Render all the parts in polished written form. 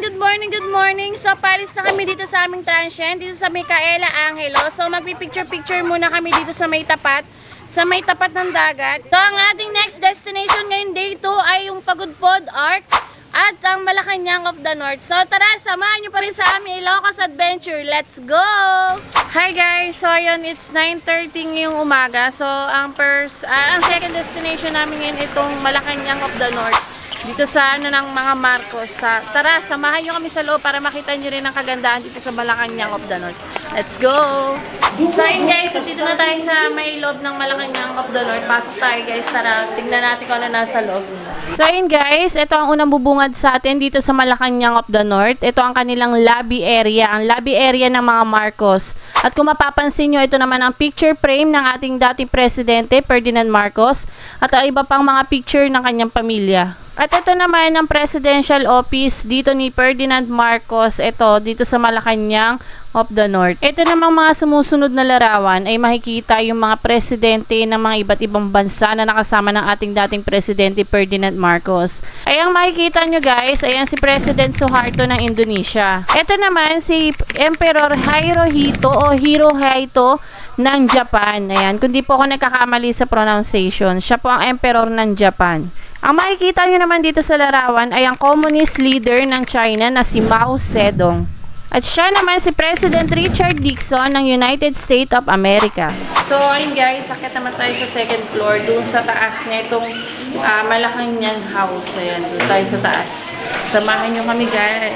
good morning, good morning. So, palis na kami dito sa aming transient, dito sa Micaela Angelo. So, magpipicture-picture muna kami dito sa may tapat ng dagat. So, ang ating next destination ngayon day 2 ay yung Pagudpod Arc at ang Malacanang of the North. So, tara, samahan nyo pa rin sa aming Ilocos Adventure. Let's go! Hi guys! So, ayun, it's 9:30 ngayong umaga. So, ang second destination namin ngayon itong Malacanang of the North. Dito sa ng mga Marcos. Tara, samahan nyo kami sa loob para makita nyo rin ang kagandahan dito sa Malacanang of the North. Let's go! So yun guys, dito na tayo sa may loob ng Malacanang of the North. Pasok tayo guys, tara, tignan natin kung ano nasa loob. So yun guys, ito ang unang bubungad sa atin dito sa Malacanang of the North. Ito ang kanilang lobby area, ang lobby area ng mga Marcos. At kung mapapansin nyo, ito naman ang picture frame ng ating dating presidente, Ferdinand Marcos. At iba pang mga picture ng kanyang pamilya. At ito naman ang presidential office dito ni Ferdinand Marcos, ito dito sa Malacanang of the North. Ito namang mga sumusunod na larawan ay makikita yung mga presidente ng mga iba't ibang bansa na nakasama ng ating dating presidente Ferdinand Marcos. Ay ang makikita nyo guys, ayan si President Suharto ng Indonesia. Ito naman si Emperor Hirohito ng Japan. Ayan, kung di po ako nagkakamali sa pronunciation, siya po ang emperor ng Japan. Ang makikita nyo naman dito sa larawan ay ang communist leader ng China na si Mao Zedong. At siya naman si President Richard Nixon ng United States of America. So ayun guys, akit naman tayo sa second floor, doon sa taas na itong Malacanang house. Ayan, doon tayo sa taas. Samahan nyo kami guys.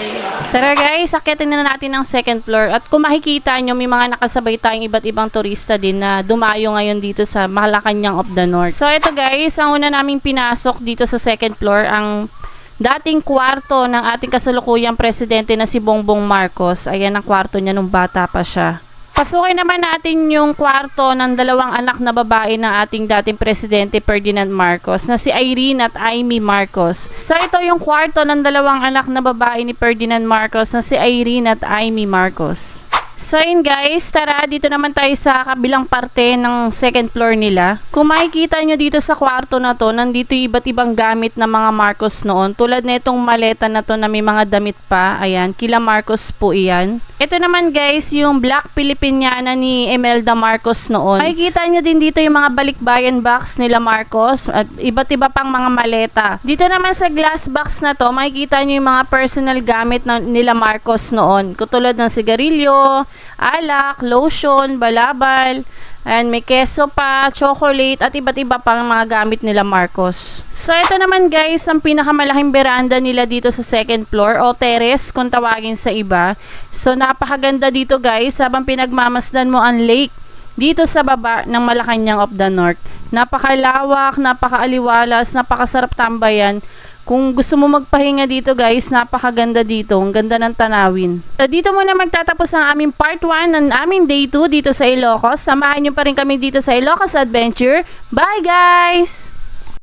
Tara guys, akitin na natin ang second floor. At kung makikita nyo, may mga nakasabay tayong iba't ibang turista din na dumayo ngayon dito sa Malacanang of the North. So ito guys, ang una naming pinasok dito sa second floor, ang dating kwarto ng ating kasalukuyang presidente na si Bongbong Marcos. Ayan ang kwarto niya nung bata pa siya. Pasukin naman natin yung kwarto ng dalawang anak na babae ng ating dating presidente Ferdinand Marcos na si Irene at Amy Marcos. So ito yung kwarto ng dalawang anak na babae ni Ferdinand Marcos na si Irene at Amy Marcos. So yun guys, tara dito naman tayo sa kabilang parte ng second floor nila. Kung makikita nyo dito sa kwarto na to, nandito iba't ibang gamit ng mga Marcos noon. Tulad na itong maleta na to na may mga damit pa. Ayan, kila Marcos po iyan. Ito naman guys, yung Black Filipiniana ni Imelda Marcos noon. Makikita nyo din dito yung mga balikbayan box nila Marcos at iba't iba pang mga maleta. Dito naman sa glass box na to, makikita nyo yung mga personal gamit nila Marcos noon. Katulad ng sigarilyo, alak, lotion, balabal, and may keso pa, chocolate, at iba't iba pang mga gamit nila Marcos. So ito naman guys, ang pinakamalaking beranda nila dito sa second floor o terrace kung tawagin sa iba. So napakaganda dito guys, habang pinagmamasdan mo ang lake dito sa baba ng Malacanang of the North. Napakalawak, napakaaliwalas, napakasarap tambayan. Kung gusto mo magpahinga dito guys, napakaganda dito. Ang ganda ng tanawin. So, dito muna magtatapos ang aming part 1 ng aming day 2 dito sa Ilocos. Samahan nyo pa rin kami dito sa Ilocos Adventure. Bye guys!